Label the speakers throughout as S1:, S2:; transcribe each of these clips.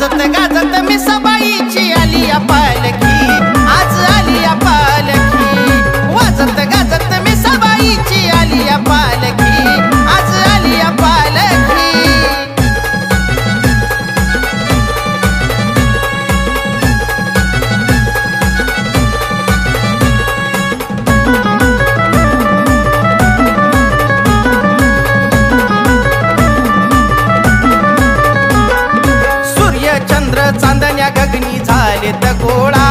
S1: वाजत गाजत मी सबाईची आली या पालखी, आज आली या पालखी। वाजत गाजत मी सबाईची आली या पालखी, आज आली या पालखी। चांदण्या गगनी झालेत गोळा,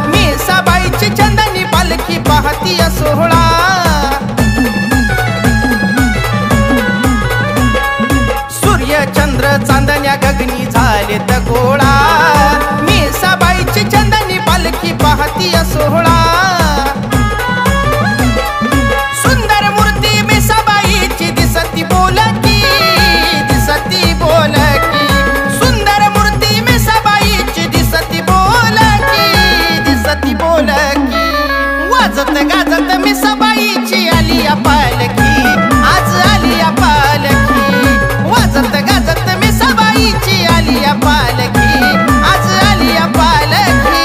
S1: मी सबाईची चंदनी पालखी पाहती सोहळा। सूर्य चंद्र चांदण्या गगनी झालेत गोळा, मी सबाईची चंदनी पालखी पाहती सोहळा। सुंदर मूर्ती मी सबाईची दिसती बोलकी, दिसती बोलकी। वाजत गाजत मी सबाईची आली या पालखी, आज आली या पालखी। वाजत गाजत मी सबाईची आली या पालखी, आज आली या पालखी।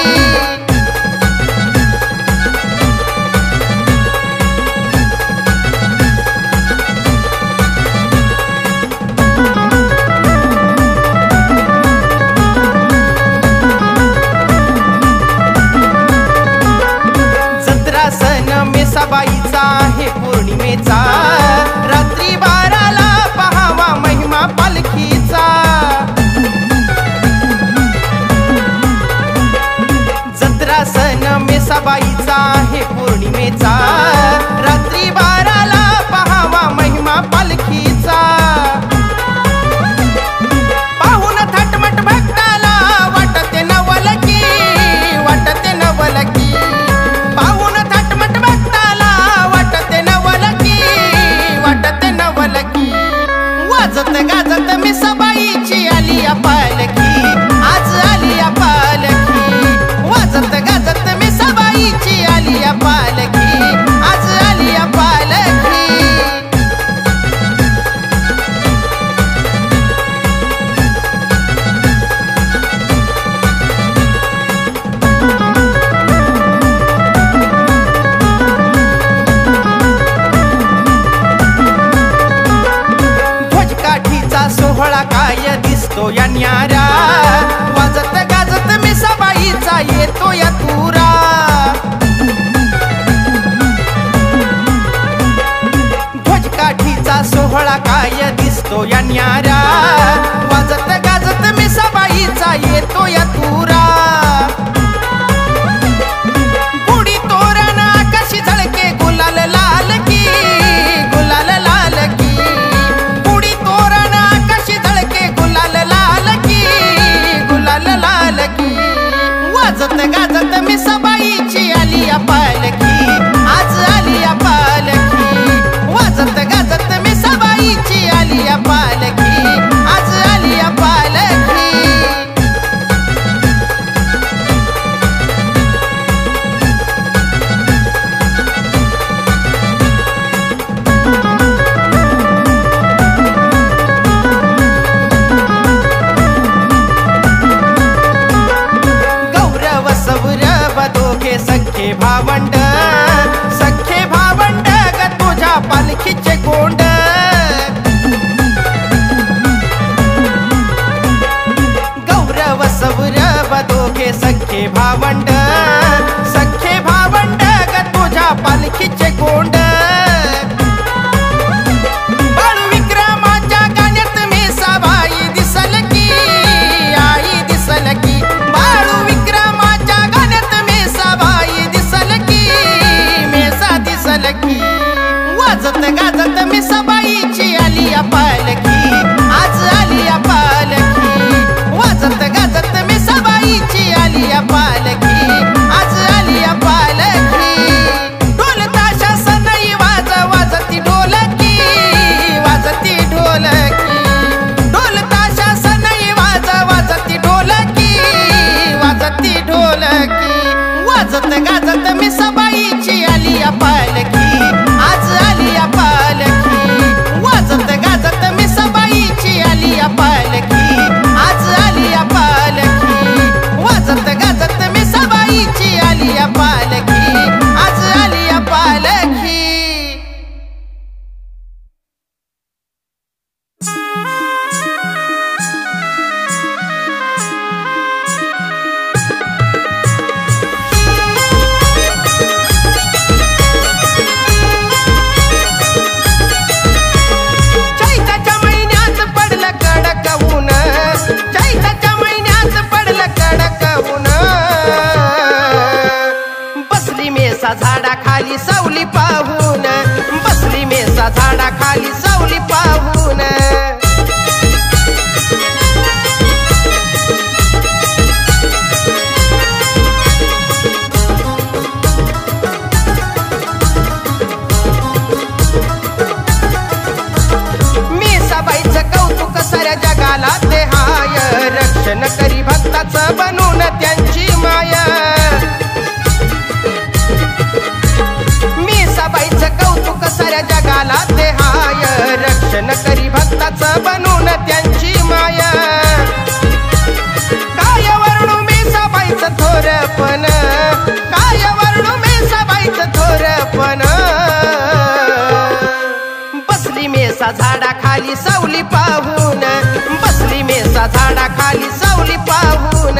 S1: सबाईचा आहे पौर्णिमेचा, रात्री 12ला पहावा महिमा पालखीचा। जत्रा सण मे सबाईचा आहे पौर्णिमेचा, रात्री 12ला पहावा महिमा पालखीचा। पाहून थाटमट भक्ताला वाटते नवलकी, वाटते नवलकी। पाहून थाटमट वाजत गाजत मी सबाईची आली या पालखी, आज आली या पालखी। वाजत गाजत मी सबाईची आली या पालखी, आज आली या पालखी। सोहळा काय दिसतो या न्यारा, वाजत गाजत मी सबाईचा येतो या तुरा। ध्वजकाठीचा सोहळा काय दिसतो या न्यारा, वाजत गाजत मी सबाईचा येतो या तुरा। गुढी तोरण आकाशी झळके गुलाल लाल की, गुलाल लाल की। गुढी तोरण आकाशी झळके गुलाल लाल की, गुलाल लाल की। वाजत गाजत मी सबाईची आली या पालखी, आज आली या पालखी। वाजत गाजत मी सबाईची आली या पालखी, पाहून बसली मेसा झाडाखाली सावली पाहून साऱ्या जगाला ते हाय रक्षण करी भक्ताचं बनून त्यांची माया मीसाबाईचं कौतुक साऱ्या जगाला ते हाय रक्षण करी भक्ताचं बनून त्यांची माया काय वर्णू मीसाबाईचं थोरपण काय वर्णू मीसाबाईचं थोरपण बसली मेसा झाडाखाली सावली पाहून बसली मेसा झाडाखाली सावली पाहून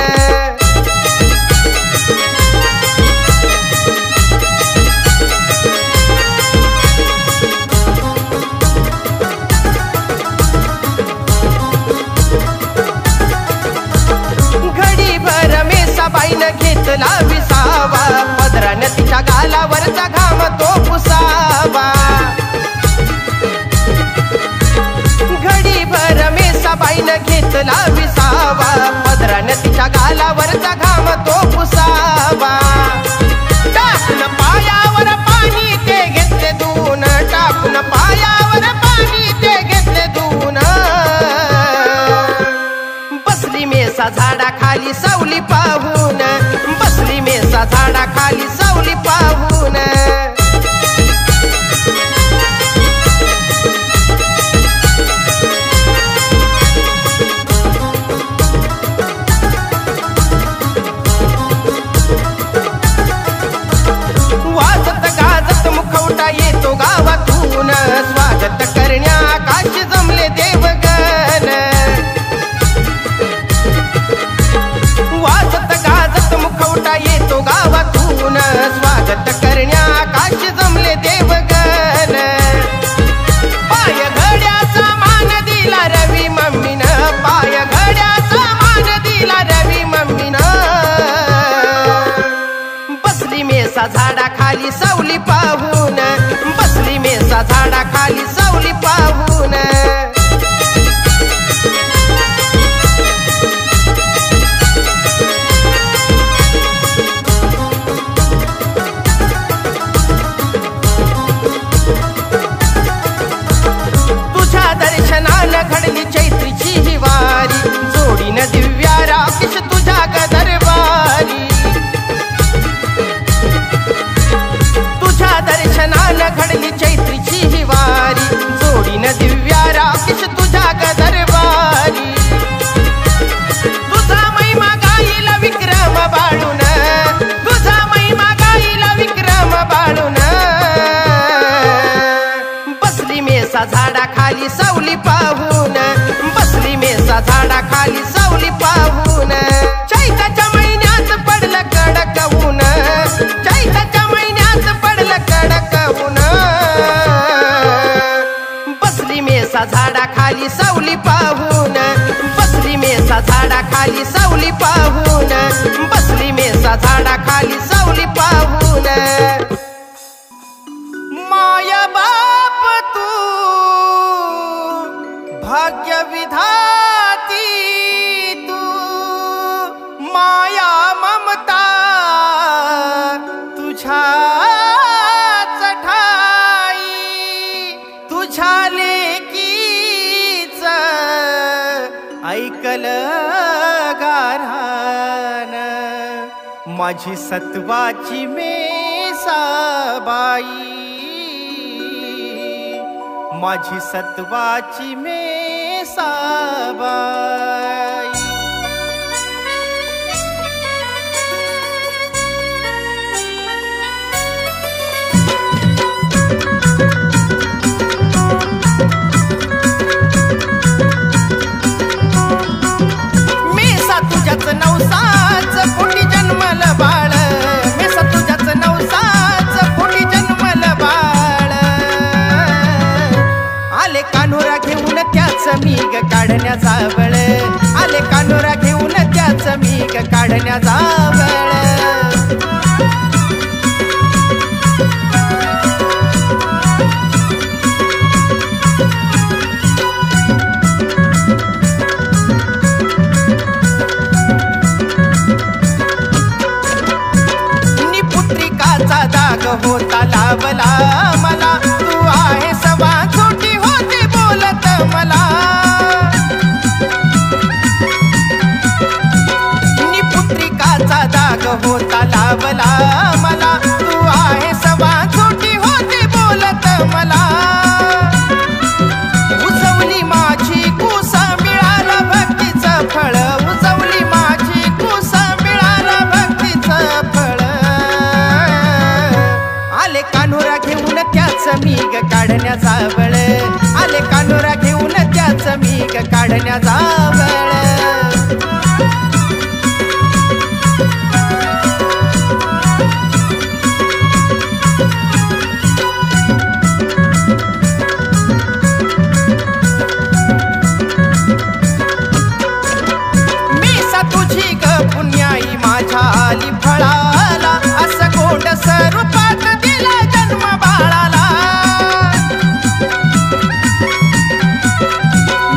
S1: घडीभर मेसाबाईनं घेतला विसावा पदरानं तिच्या गालावरचा घाम तो पुसावा घडीभर मेसाबाईनं घेतला विसावा पदरानं तिच्या गालावरचा घाम तो पुसावा टाकून पायावर पाणी ते घेतले धुवून टाकून पायावर पाणी ते घेतले धुवून बसली मेसा झाडाखाली सावली पाहून बसली मेसा झाडाखाली सावली पाहून येतो गावातून स्वागत करण्या आकाश जमले देवगण वाजत गाजत मुखवटा येतो गावातून स्वागत करण्या आकाश जमले देवगण पाय घड्याचा मान दिला रवी मम्मीनं पाय घड्याचा मान दिला रवी मम्मीनं बसली मेसा झाडाखाली सावली पाहून बसली मेसा झाडाखाली सावली पाहून तुझ्या दर्शनानं घडली चैत्रीची ही वारी जोडीनं दिव्या राकेश तुझ्या गदरबारी तुझ्या दर्शनानं घडली चैत्रीची ही वारी जोडीनं दिव्या राकेश तुझ्या गदरबारी तुझा महिमा गाईला विक्रम बाळून तुझा महिमा गाईला विक्रम बाळून बसली मेसा झाडाखाली सावली पाहून बसली मेसा झाडाखाली सावली पाहून चैताच्या महिन्यात पडलं कडक ऊन चैताच्या महिन्यात पडलं कडक ऊन बसली मेसा झाडाखाली सावली पाहून बसली मेसा झाडाखाली सावली पाहून बसली मेसा झाडाखाली सावली पाहून माया बाप तू भाग्य विधाती तू माया ममता तुझ्या चढाई तुझ्या लेकीच ऐकल गारान माझी सत्वाची मेसाबाई माझी सत्वाची मेसाबाई मेसा तुझ्याच नवसाच पोटी जन्मल बाळ मेसा तुझ्याच नवसाच पोटी जन्मल बाळ आले कान्होरा घेऊन त्याच मीग काढण्याचा बळ आले कान्होरा घेऊन त्याच मीग काढण्याचा बळ लाभला मला, तू आहे सवा छोटी होती बोलत मला. उजवली माझी कुस मिळाला भक्तीचं फळ, उजवली माझी कुस मिळाला भक्तीचं फळ. आले कान्होरा घेऊन त्याच मीग काढण्याचा बळ, आले कान्होरा घेऊन त्याच मीग काढण्याचा बळ. तुझी ग पुण्याई माझ्या आली फळाला, असं गोंड स्वरूपात दिला जन्म बाळाला.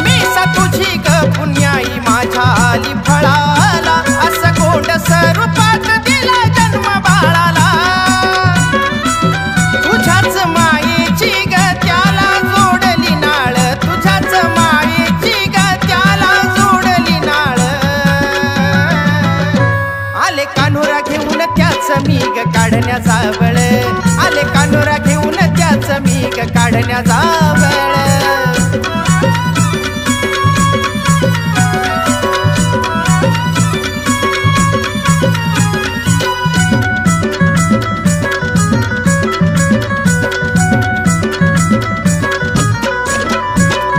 S1: मीसा तुझी ग पुण्याई माझ्या आली फळाला, असं गोंड स्वरूपात दिला जन्म बाळाला. तुझ्याच मायेची ग त्याला जोडली नाळ, तुझ्याच मायेची ग त्याला जोडली नाळ. आले कान्होरा घेऊन त्याच मीग काढण्याचा बळ, आले कान्होरा घेऊन त्याच मीग काढण्याचा बळ.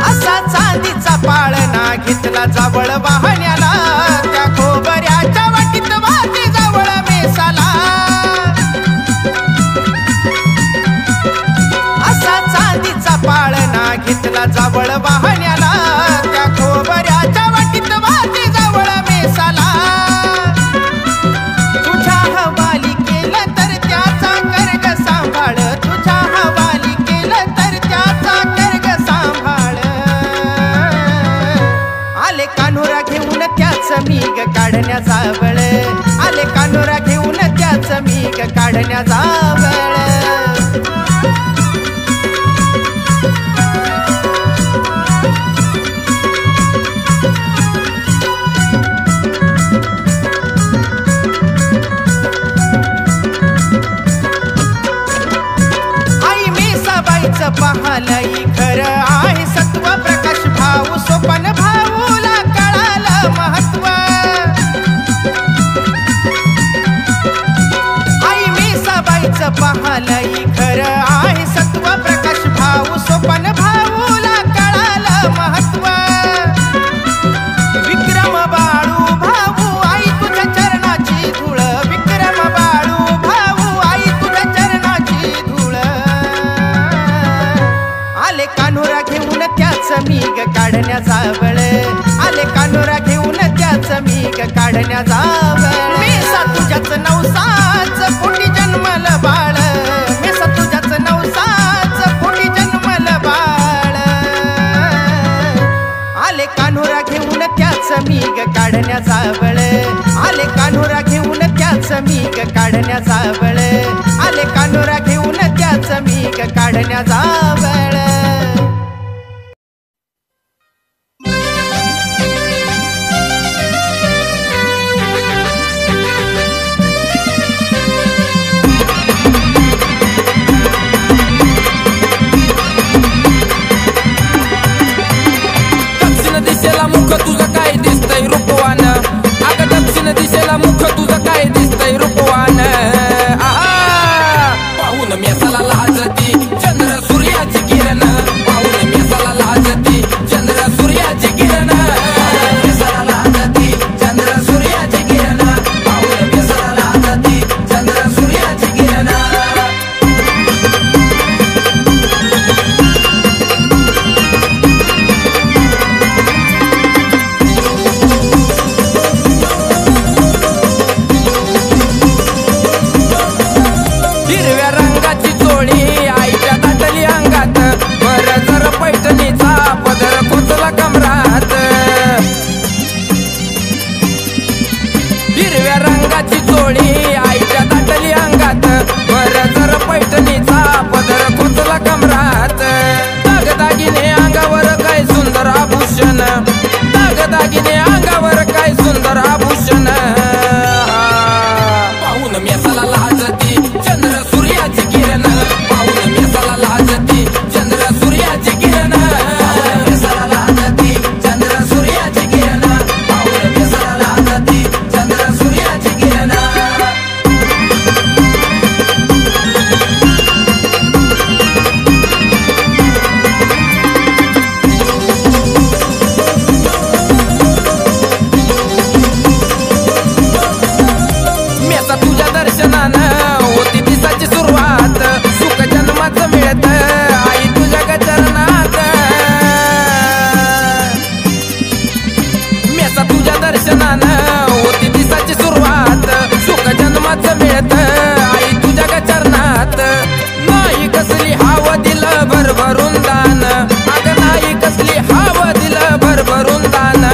S1: असा चांदीचा पाळणा घेतला जावळ वाहण्याला, त्या खोबऱ्याच्या वाटीत वाटी जवळ मेसाला. असा चांदीचा पाळणा घेतला जावळ वाहण्याला, त्या खोबऱ्याच्या वाटीत वाटी जवळ मेसाला. तुझ्या हवाली केलं तर त्याचा कर्ग सांभाळ, तुझ्या हवाली केलं तर त्याचा कर्ग सांभाळ. आले कान्होरा घेऊन त्याच मीग काढण्याचा बळ, आले कान्होरा घेऊन त्याच मीग काढण्याचा बळ. आई मेसाबाईचं पाहलंय खरं आहे सत्व, प्रकाश भाऊ सोपन भाऊला कळालं महत्व. आई मेसाबाईचं पाहलंय खरं आहे सत्व, प्रकाश भाऊ सोपन भाऊला कळालं महत्व. विक्रम बाळू भाऊ आई तुझ्या चरणाची धूळ, विक्रम बाळू भाऊ आई तुझ्या चरणाची धूळ. आले कान्होरा घेऊन त्याच मीग काढण्याचा बळ, आले कान्होरा घेऊन त्याच मीग काढण्याचा बळ. मेसा तुझ्याच नवसाच पोटी जन्मल बाळ, मेसा तुझ्याच नवसाच पोटी जन्मल बाळ. आले कान्होरा घेऊन त्याच मीग काढण्याचा बळ, आले कान्होरा घेऊन त्याच मीग काढण्याचा बळ, आले कान्होरा घेऊन त्याच मीग काढण्याचा बळ.
S2: दक्षिण दिशेला मुख तुझं काय दिसतंय रूपवान, अगं दक्षिण दिशेला मुख तुझं काय दिसतंय रूपवान. पाहून मेसाला लाजती चंद्र सूर्याची किरण, दर्शनानं होती दिसाची सुरुवात. सुख जन्माचं मिळतं आई तुझ्या ग चरणात. नाही कसली हाव दिलं भरभरून दान, अगं नाही कसली हाव दिलं भरभरून दान.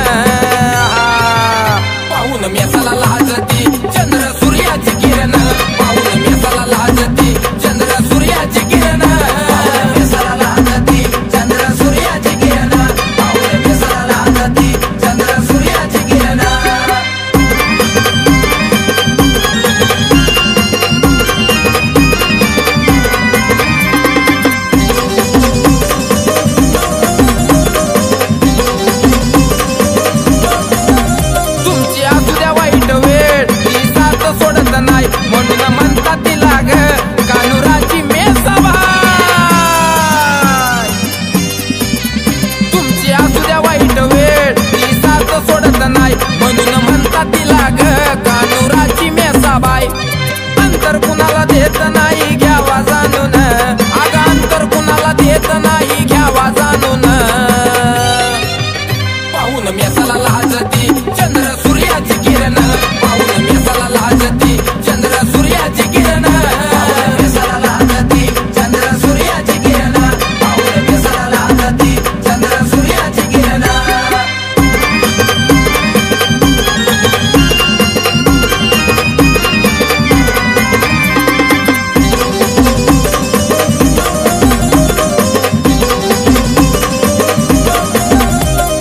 S2: पाहून मेसाला लाजती चंद्र सूर्याची किरण, पाहून मेसाला लाजती चंद्र सूर्याची किरण. मेसाला लाजती चंद्र सूर्याची किरण, पाहून मेसाला लाजती चंद्र सूर्याची किरण. तुमची असू द्या वाईट वेळ ती साथ सोडत नाही, म्हणून म्हणतात तिला ग कानुराची मेसाबाई. तुमची असू द्या वाईट वेळ ती साथ सोडत नाही, म्हणून म्हणतात तिला ग कानुराची मेसाबाई. अंतर कुणाला देत नाही घ्यावा जाणून, अगं अंतर कुणाला देत नाही घ्यावा जाणून. पाहून मेसाला लाजती चंद्र सूर्याची किरण, पाहून मेसाला लाजती चंद्र सूर्याची किरण. मेसाला लाजती चंद्र सूर्याची किरण, पाहून मेसाला लाजती चंद्र सूर्याची किरण.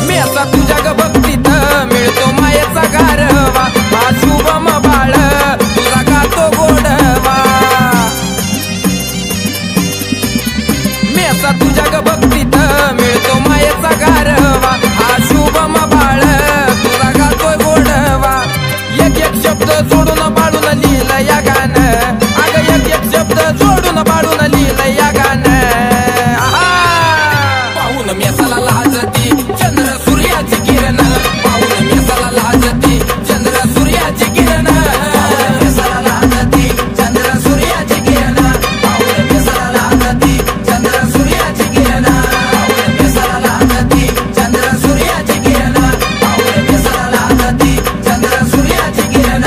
S2: मेसा तुझ्या ग भक्तीत मिळतो मायेचा गारवा, हा शुभम बाळ तुझा गातो गोडवा. मेसा तुझ्या ग भक्तीत मिळतो मायेचा गारवा, हा शुभम बाळ तुझा गातोय गोडवा. एक एक शब्द जोडून बाळून लिहिलं या गाणं, अगं एक एक शब्द जोडून बाळून लिहिलं या गाणं. पाहून मेसाला लाजती चंद्र सूर्याची किरण, पाहून मेसाला लाजती चंद्र सूर्याची किरण. मेसाला लाजती चंद्र सूर्याची किरण, पाहून मेसाला लाजती चंद्र सूर्याची किरण. पाहून मेसाला लाजती चंद्र सूर्याची किरण, पाहून मेसाला लाजती चंद्र सूर्याची किरण.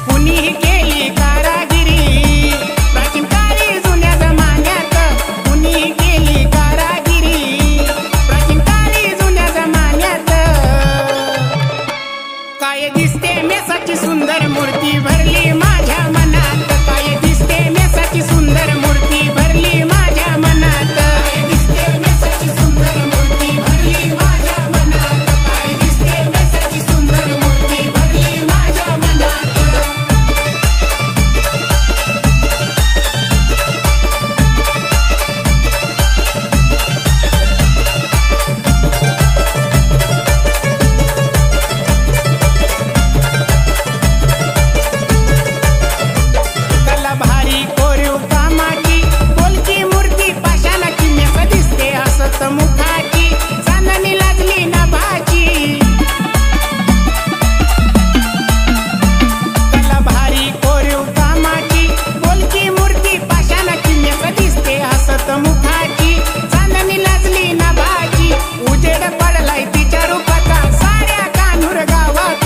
S3: कुणी केली कारागिरी प्राचीन काळी जुन्या जमान्यात, कुणी केली कारागिरी प्राचीन काळी जुन्या जमान्यात. काय दिसते मेसाची सुंदर मूर्ती भरली माझ्या मनात, काय दिसते मेसाची सुंदर मूर्ती भरली माझ्या मनात. काय दिसते मेसाची सुंदर मूर्ती भरली माझ्या मनात, काय दिसते मेसाची सुंदर मूर्ती भरली माझ्या मनात. कला भारी कोरीव कामाची, बोलकी मूर्ती पाषाणाची, मेस दिसते हसत मुखाची, चांदणी लाजली नभाची. कला भारी कोरीव कामाची, बोलकी मूर्ती पाषाणाची, मेस दिसते हसत मुखाची, चांदणी लाजली नभाची. उजेड पडलाय तिच्या रूपाचा साऱ्या कान्हूर गावात,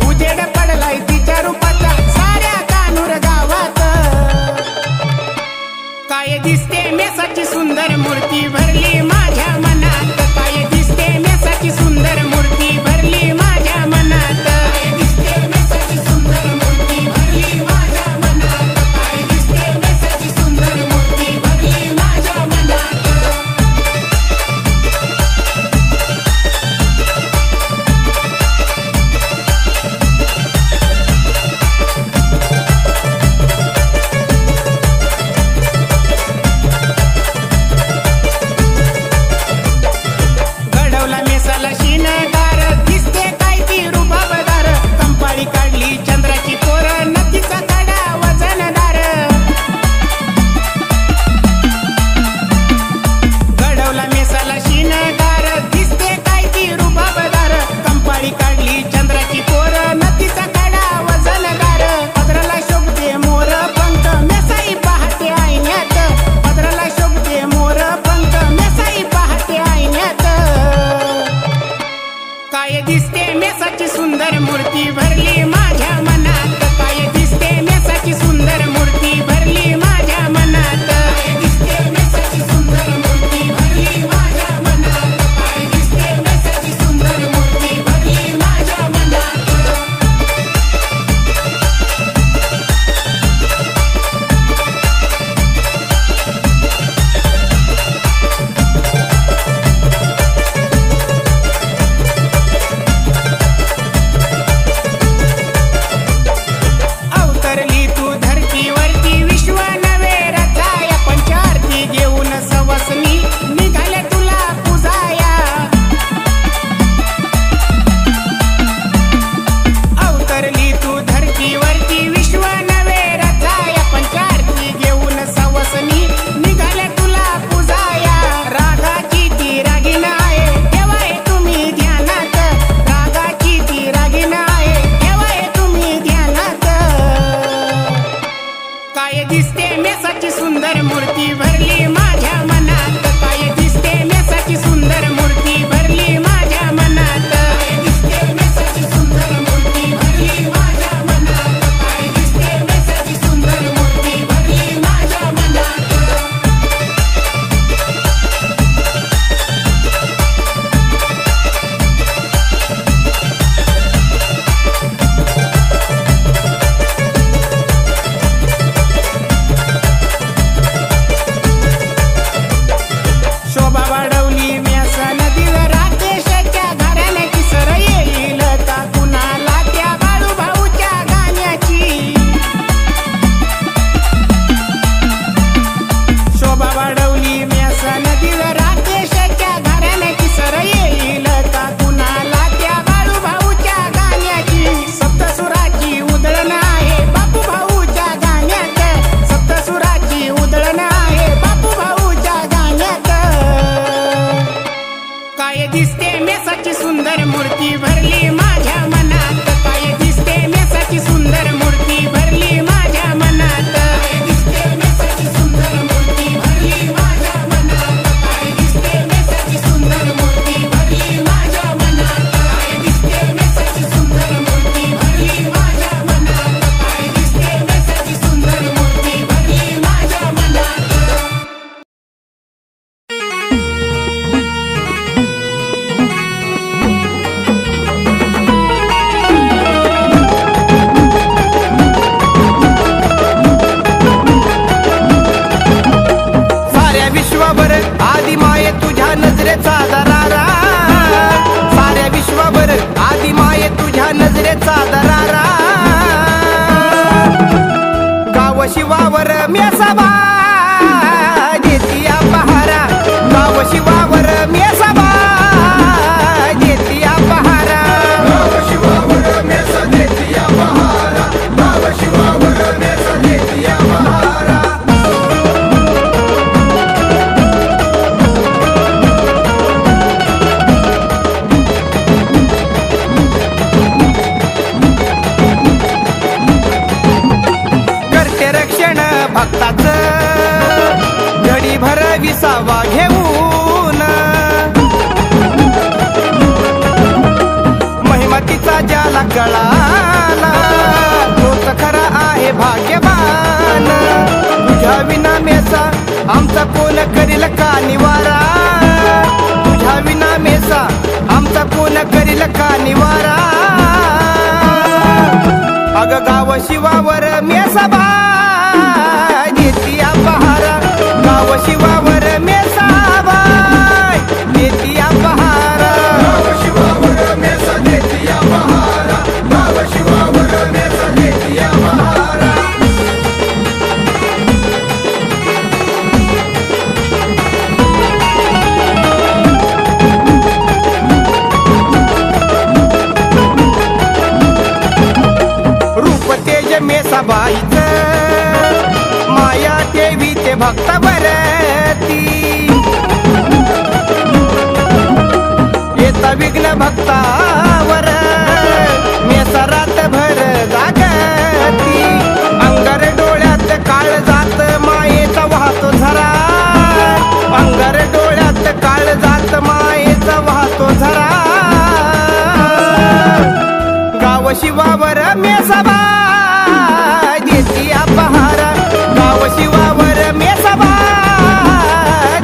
S3: उजेड पडलाय तिच्या रूपाचा साऱ्या कान्हूर गावात. काय दिसते मेसाची सुंदर मूर्ती भरली माझ्या मनात. दिसते मेसाची सुंदर मूर्ती भरली माझ्या मनात काय दिसते मेसाची सुंदर मूर्ती भरली माझ्या मनात काय दिसते मेसाची सुंदर मूर्ती भरली माझ्या मनात काय दिसते मेसाची सुंदर मूर्ती भरली माझ्या मनात काय दिसते मेसाची सुंदर मूर्ती भरली माझ्या मनात काय दिसते मेसाची सुंदर मूर्ती भरली माझ्या मनात
S1: साऱ्या विश्वावर आदि माये तुझ्या नजरेचा दरारा साऱ्या विश्वावर आदि माये तुझ्या नजरेचा दरारा गाव शिवावर मेसाबा देतिया पहारा गाव शिवावर मेसाबा देतिया पहारा गाव शिवावर मेसा देतिया पहारा गाव शिवावर मेसा देतिया पहारा करते रक्षण भक्ताचं घडी भर विसावा घेऊन महिमा तिचा ज्याला कळाला तोच खरा आहे भाग्यवान तुझ्या विना मेसा आमचा कोण करील का निवारा तुझ्या विना मेसा आमचा कोण करील का निवारा अग गाव शिवावर मेसाबा देतिया पहारा गाव शिवावर मेसाबा देतिया पहारा गाव शिवावर मेसा देतिया पहारा गाव शिवावर मेसा देतिया पहारा रूप तेज मेसाबाईच माया देवी ते भक्त भरती येता विघ्न भक्तावर मेसा रात भर जागती अंगार डोळ्यात काळ जात मायेचा वाहतो झरा अंगार डोळ्यात काळ जात मायेचा वाहतो झरा गाव शिवावर मेसाबा देतिया पहारा गाव शिवावर मेसाबा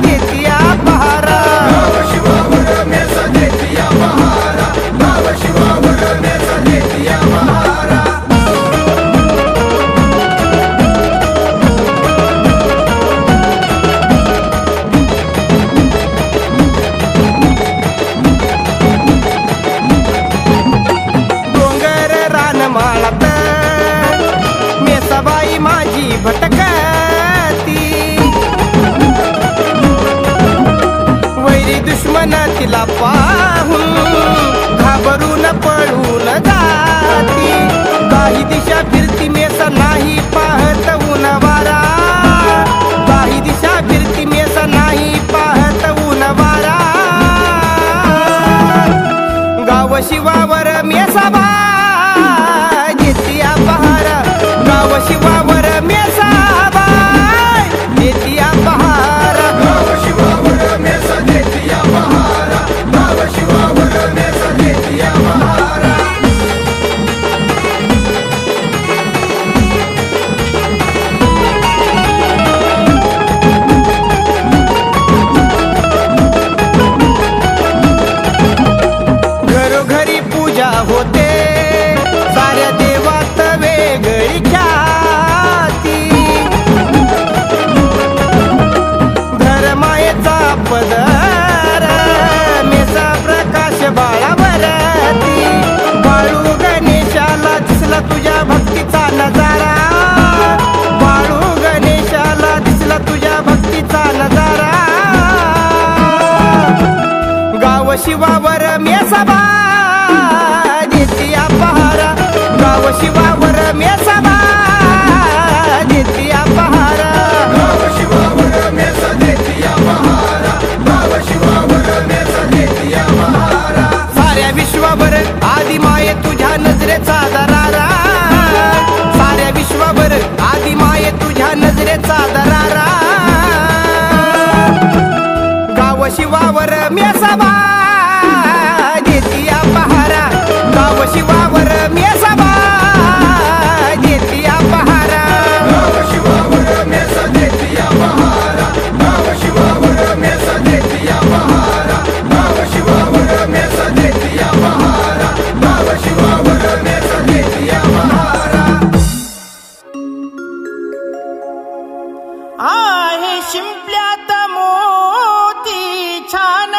S1: देतिया पहारा गाव शिवावर मेसा देतिया पहारा गाव शिवावर मेसा देतिया पहारा डोंगर रान माळात मेसाबाई माझी भटकती वैरी दुश्मन तिला पाहून घाबरून पळून जाती काही दिशा फिरती मेसा नाही पाहत ऊन वारा काही दिशा फिरती मेसा नाही पाहत ऊन वारा गाव शिवावर मेसाबा देतिया पहारा गाव शिवावर मेसाबा देतिया पहारा गाव शिवावर मेसा देतिया पहारा गाव शिवावर मेसा देतिया पहारा घरोघरी पूजा होते साऱ्या देवात वेगळी ख्याती धर्मायेचा पदर मेसा प्रकाश बाळावरती बाळू गणेशाला दिसला तुझ्या भक्तीचा नजारा बाळू गणेशाला दिसला तुझ्या भक्तीचा नजारा गाव शिवावर मेसाबा देतिया पहारा गाव शिवावर मेसाबा देतिया पहारा गाव शिवावर मेसा देतिया पहारा गाव शिवावर मेसा देतिया पहारा मेसाबा देतिया पहारा गाव शिवावर मेसाबा देतिया पहारा
S2: गाव शिवावर मेसा देतिया बहारा गाव शिवावर मेसा देतिया बहारा गाव शिवावर मेसा देतिया बहारा गाव शिवावर मेसा देतिया बहारा
S1: आहे शिंपल्यात मोती छान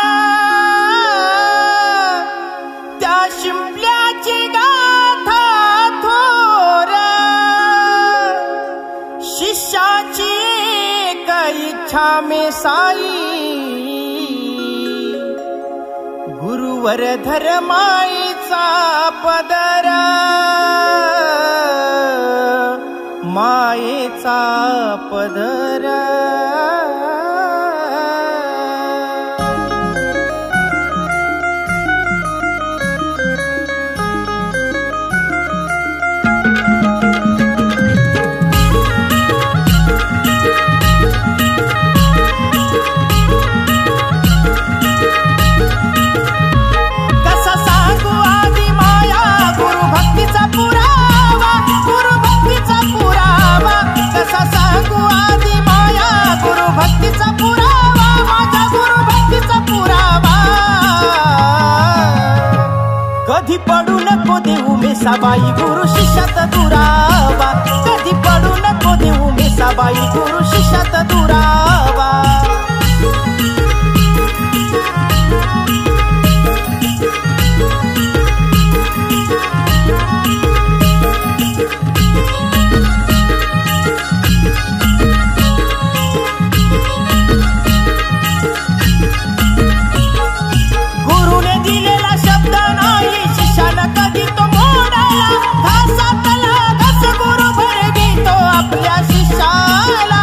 S1: त्या शिंपल्याची गाथा थोर शिष्याची एक इच्छा मे साई गुरुवर धर्माईचा पदरा मायेचा पदरा कसा सांगू आधी माया गुरुभक्तीचा पुरावा गुरुभक्तीचा पुरावा कसा सांगू आधी माया गुरुभक्तीचा पुरावा माझ्या गुरुभक्तीचा पुरावा कधी पडू नको देऊ मेसाबाई गुरु शिष्यात दुरावा कधी पडू नको देऊ मेसाबाई गुरु शिष्यात दुरावा गुरुने दिलेला शब्द नाही शिष्यानं कधी तो मोडाला घासातला घास गुरु भरवितो आपल्या शिष्याला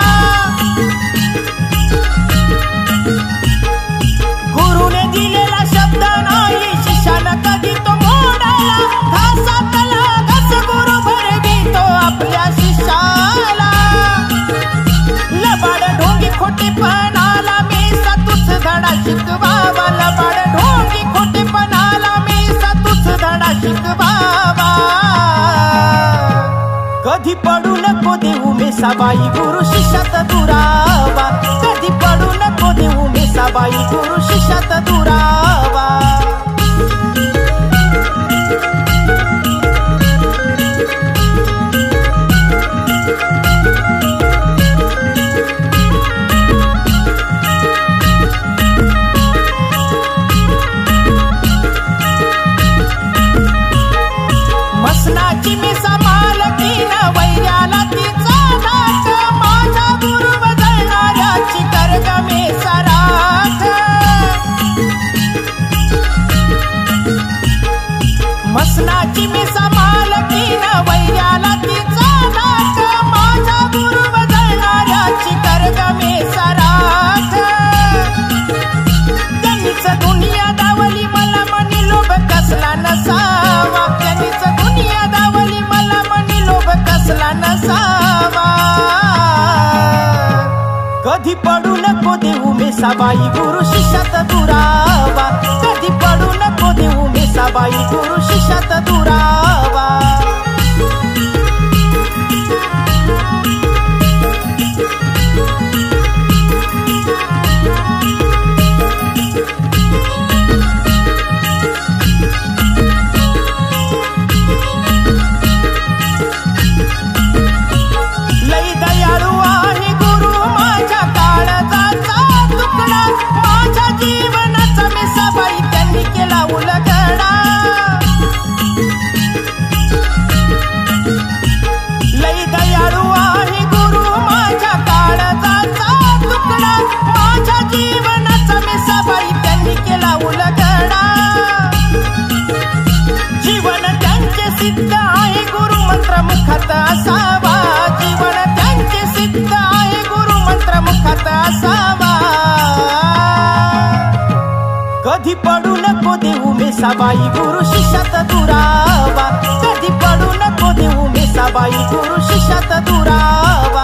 S1: गुरुने दिलेला शब्द नाही शिष्यानं कधी तो मोडाला घासातला घास गुरु भरवितो आपल्या शिष्याला लबाड ढोंगी खोटेपणाला मी सतूच धडा शिकवावा लबाड ढोंगी खोटेपणाला मी सतूच धडा शिकवावा कधी पडू नको देऊ मेसाबाई गुरु शिष्यात दुरावा कधी पडू नको देऊ मेसाबाई गुरु शिष्यात दुरावा मसनाची मिसा मालकीन वैर्याला तिचा नाक माझ्या गुरु बदलणाऱ्याची कर्ग मे सराख मसनाची मिसा मालकीन वैर्याला तिचा नाक माझ्या गुरु बदलणाऱ्याची कर्ग मे सराख त्यांनीच दुनिया दावली मला मनी लोभ कसला नसावा त्यांनीच दुनिया दावली मला मनी लोभ कसला नसावा कधी पडू नको देऊ मेसाबाई गुरु शिष्यात दुरावा कधी पडू नको देऊ मेसाबाई गुरु शिष्यात दुरावा लई दयाळू आहे गुरु माझ्या काळजाचा तुकडा माझ्या जीवनाचा मेसाबाई त्यांनी केला उलगडा लई दयाळू आहे गुरु माझ्या काळजाचा तुकडा माझ्या जीवनाचा मेसाबाई त्यांनी केला उलगडा जीवन त्यांचे सिद्ध आहे गुरु मंत्र मुखात असावा जीवन त्यांचे सिद्ध आहे गुरु मंत्र मुखात असावा कधी पडू नको देऊ मेसाबाई गुरु शिष्यात दुरावा कधी पडू नको देऊ मेसाबाई गुरु शिष्यात दुरावा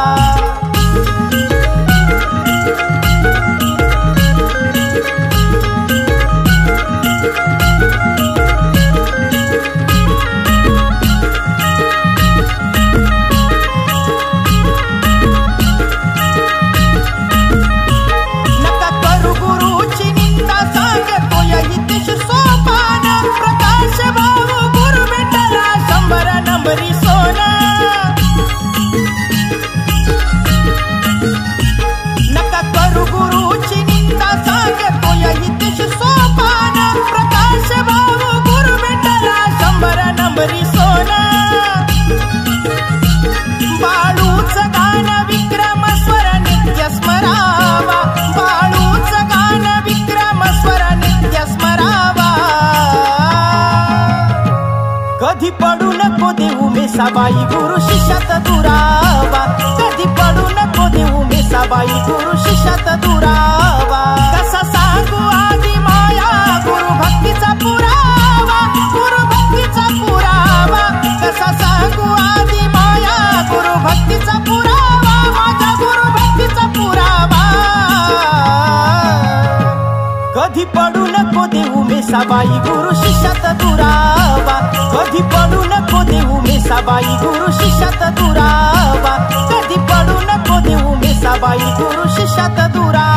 S1: कधी पडू नको देऊ मेसाबाई गुरु शिष्यात दुरावा कधी पडू नको देऊ मेसाबाई गुरु शिष्यात दुरावा कसा सांगू आधी माया गुरु भक्तीचा पुरावा गुरु भक्तीचा पुरावा कसा सांगू आधी माया गुरु भक्तीचा पुरावा माझ्या गुरु भक्तीचा पुरावा कधी पडू नको देऊ मेसाबाई गुरु शिष्यात दुरावा कधी पडू नको देऊ मेसाबाई गुरु शिष्यात दुरावा कधी पडू नको देऊ मेसाबाई गुरु शिष्यात दुरावा